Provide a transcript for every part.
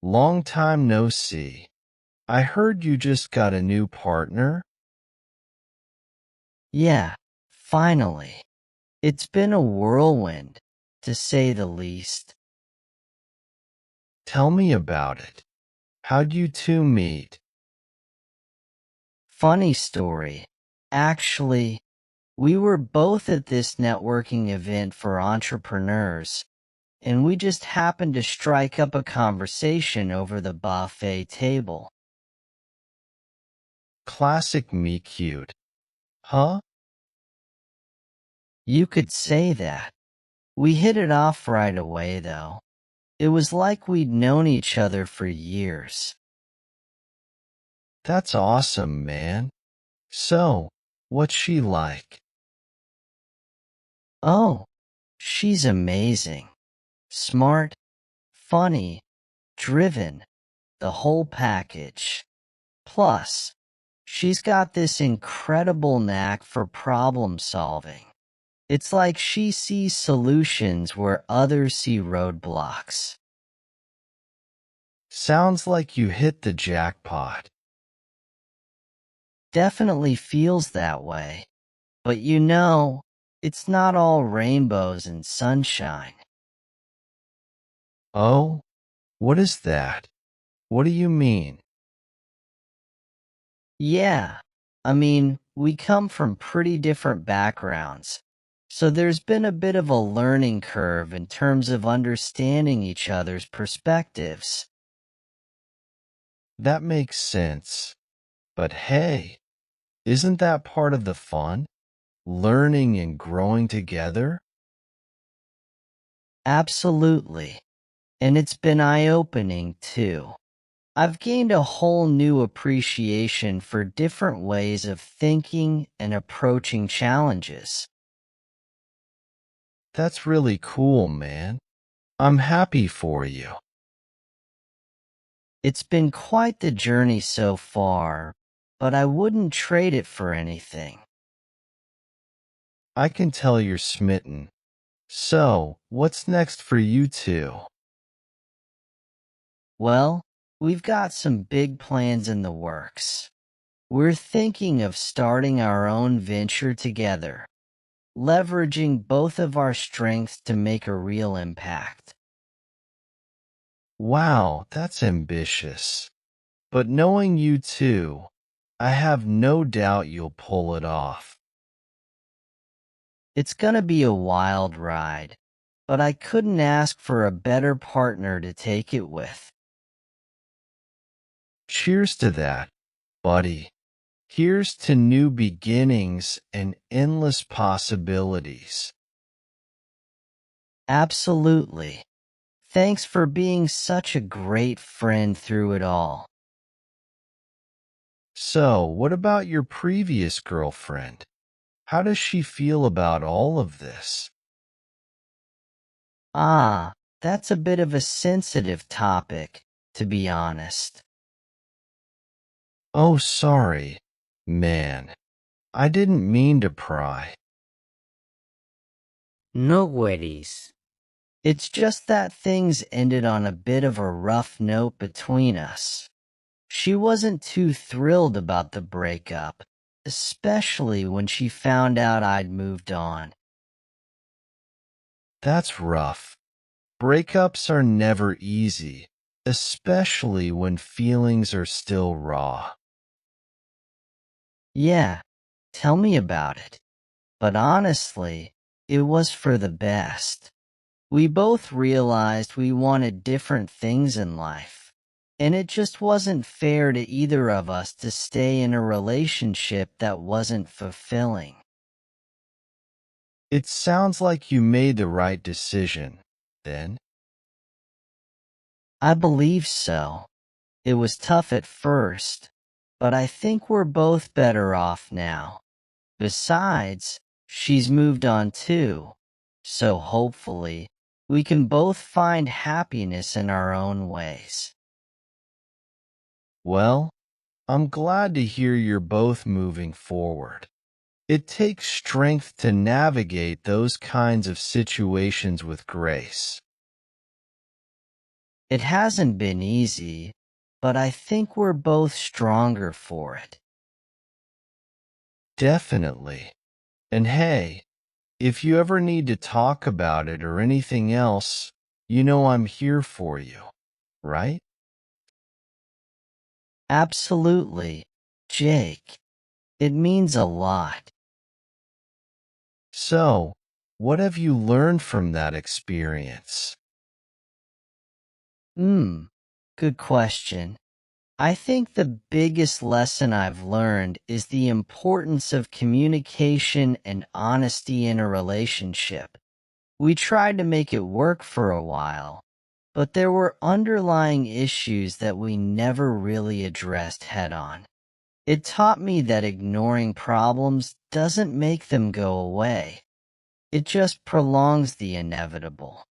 Long time no see. I heard you just got a new partner. Yeah, finally. It's been a whirlwind, to say the least. Tell me about it. How'd you two meet? Funny story. Actually, we were both at this networking event for entrepreneurs, and we just happened to strike up a conversation over the buffet table. Classic me cute. Huh? You could say that. We hit it off right away, though. It was like we'd known each other for years. That's awesome, man. So, what's she like? Oh, she's amazing. Smart, funny, driven, the whole package. Plus, she's got this incredible knack for problem solving. It's like she sees solutions where others see roadblocks. Sounds like you hit the jackpot. Definitely feels that way. But it's not all rainbows and sunshine. Oh? What is that? What do you mean? Yeah, I mean, we come from pretty different backgrounds. So there's been a bit of a learning curve in terms of understanding each other's perspectives. That makes sense. But hey, isn't that part of the fun? Learning and growing together? Absolutely. And it's been eye-opening too. I've gained a whole new appreciation for different ways of thinking and approaching challenges. That's really cool, man. I'm happy for you. It's been quite the journey so far, but I wouldn't trade it for anything. I can tell you're smitten. So, what's next for you two? Well, we've got some big plans in the works. We're thinking of starting our own venture together, leveraging both of our strengths to make a real impact. Wow, that's ambitious. But knowing you two, I have no doubt you'll pull it off. It's gonna be a wild ride, but I couldn't ask for a better partner to take it with. Cheers to that, buddy. Here's to new beginnings and endless possibilities. Absolutely. Thanks for being such a great friend through it all. So, what about your previous girlfriend? How does she feel about all of this? Ah, that's a bit of a sensitive topic, to be honest. Oh, sorry. Man, I didn't mean to pry. No worries. It's just that things ended on a bit of a rough note between us. She wasn't too thrilled about the breakup, especially when she found out I'd moved on. That's rough. Breakups are never easy, especially when feelings are still raw. Yeah, tell me about it. But honestly, it was for the best. We both realized we wanted different things in life, and it just wasn't fair to either of us to stay in a relationship that wasn't fulfilling. It sounds like you made the right decision, then. I believe so. It was tough at first, but I think we're both better off now. Besides, she's moved on too, so hopefully, we can both find happiness in our own ways. Well, I'm glad to hear you're both moving forward. It takes strength to navigate those kinds of situations with grace. It hasn't been easy, but I think we're both stronger for it. Definitely. And hey, if you ever need to talk about it or anything else, you know I'm here for you, right? Absolutely, Jake. It means a lot. So, what have you learned from that experience? Hmm, good question. I think the biggest lesson I've learned is the importance of communication and honesty in a relationship. We tried to make it work for a while, but there were underlying issues that we never really addressed head on. It taught me that ignoring problems doesn't make them go away. It just prolongs the inevitable.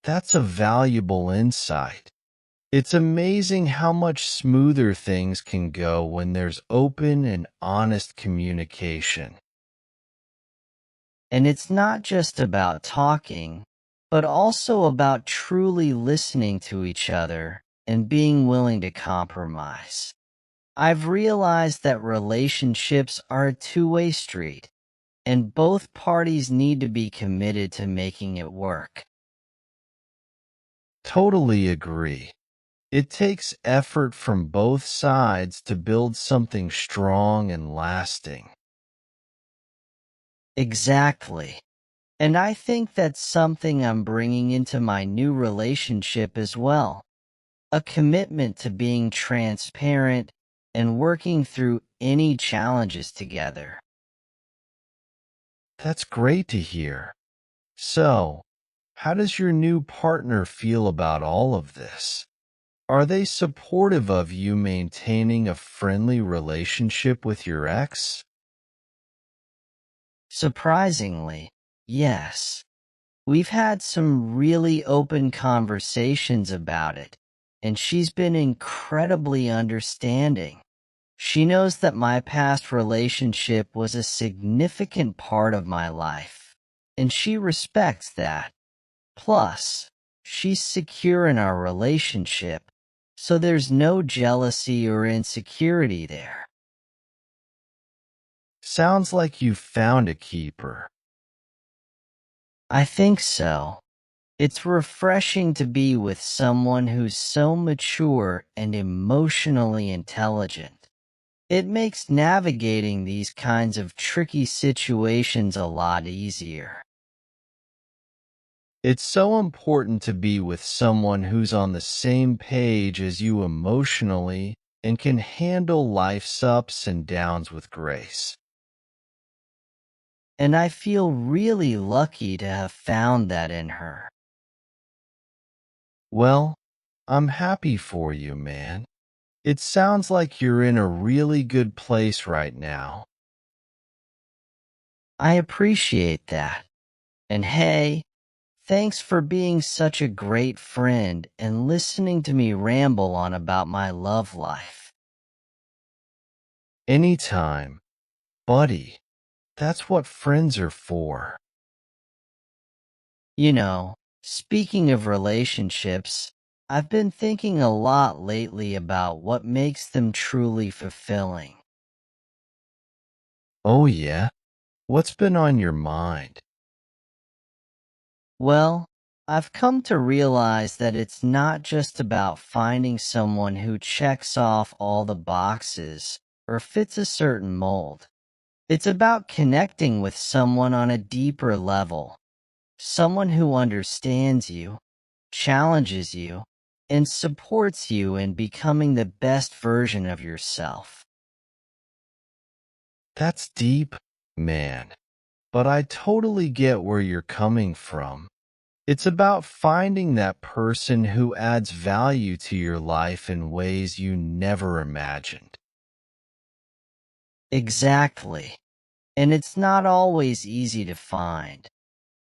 That's a valuable insight. It's amazing how much smoother things can go when there's open and honest communication. And it's not just about talking, but also about truly listening to each other and being willing to compromise. I've realized that relationships are a two-way street, and both parties need to be committed to making it work. Totally agree. It takes effort from both sides to build something strong and lasting. Exactly. And I think that's something I'm bringing into my new relationship as well. A commitment to being transparent and working through any challenges together. That's great to hear. So, how does your new partner feel about all of this? Are they supportive of you maintaining a friendly relationship with your ex? Surprisingly, yes. We've had some really open conversations about it, and she's been incredibly understanding. She knows that my past relationship was a significant part of my life, and she respects that. Plus, she's secure in our relationship, so there's no jealousy or insecurity there. Sounds like you found a keeper. I think so. It's refreshing to be with someone who's so mature and emotionally intelligent. It makes navigating these kinds of tricky situations a lot easier. It's so important to be with someone who's on the same page as you emotionally and can handle life's ups and downs with grace. And I feel really lucky to have found that in her. Well, I'm happy for you, man. It sounds like you're in a really good place right now. I appreciate that. And hey, thanks for being such a great friend and listening to me ramble on about my love life. Anytime, buddy. That's what friends are for. You know, speaking of relationships, I've been thinking a lot lately about what makes them truly fulfilling. Oh, yeah? What's been on your mind? Well, I've come to realize that it's not just about finding someone who checks off all the boxes or fits a certain mold. It's about connecting with someone on a deeper level, someone who understands you, challenges you, and supports you in becoming the best version of yourself. That's deep, man. But I totally get where you're coming from. It's about finding that person who adds value to your life in ways you never imagined. Exactly. And it's not always easy to find.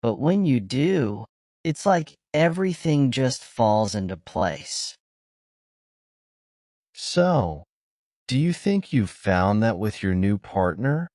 But when you do, it's like everything just falls into place. So, do you think you've found that with your new partner?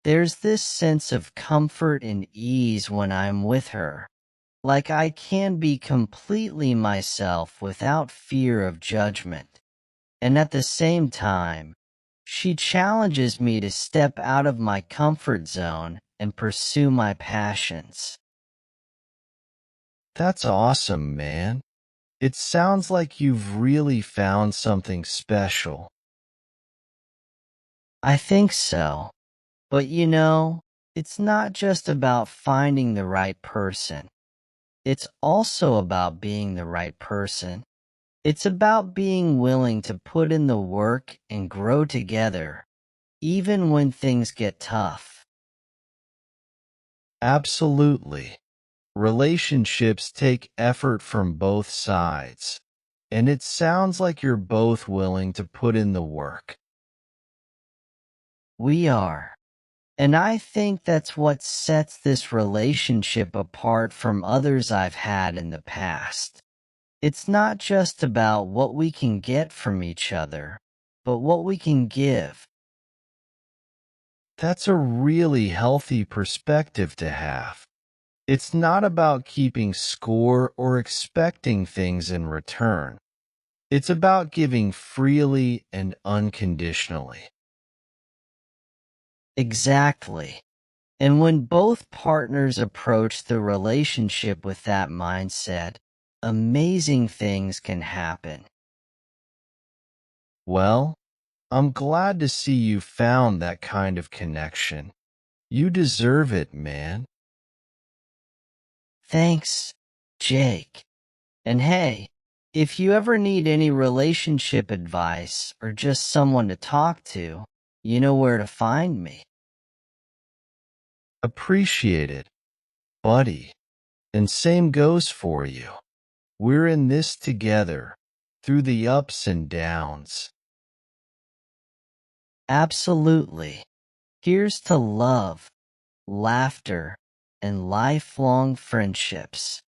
There's this sense of comfort and ease when I'm with her. Like I can be completely myself without fear of judgment. And at the same time, she challenges me to step out of my comfort zone and pursue my passions. That's awesome, man. It sounds like you've really found something special. I think so. But it's not just about finding the right person. It's also about being the right person. It's about being willing to put in the work and grow together, even when things get tough. Absolutely. Relationships take effort from both sides, and it sounds like you're both willing to put in the work. We are. And I think that's what sets this relationship apart from others I've had in the past. It's not just about what we can get from each other, but what we can give. That's a really healthy perspective to have. It's not about keeping score or expecting things in return. It's about giving freely and unconditionally. Exactly. And when both partners approach the relationship with that mindset, amazing things can happen. Well, I'm glad to see you found that kind of connection. You deserve it, man. Thanks, Jake. And hey, if you ever need any relationship advice or just someone to talk to, you know where to find me. Appreciate it, buddy. And same goes for you. We're in this together, through the ups and downs. Absolutely. Here's to love, laughter, and lifelong friendships.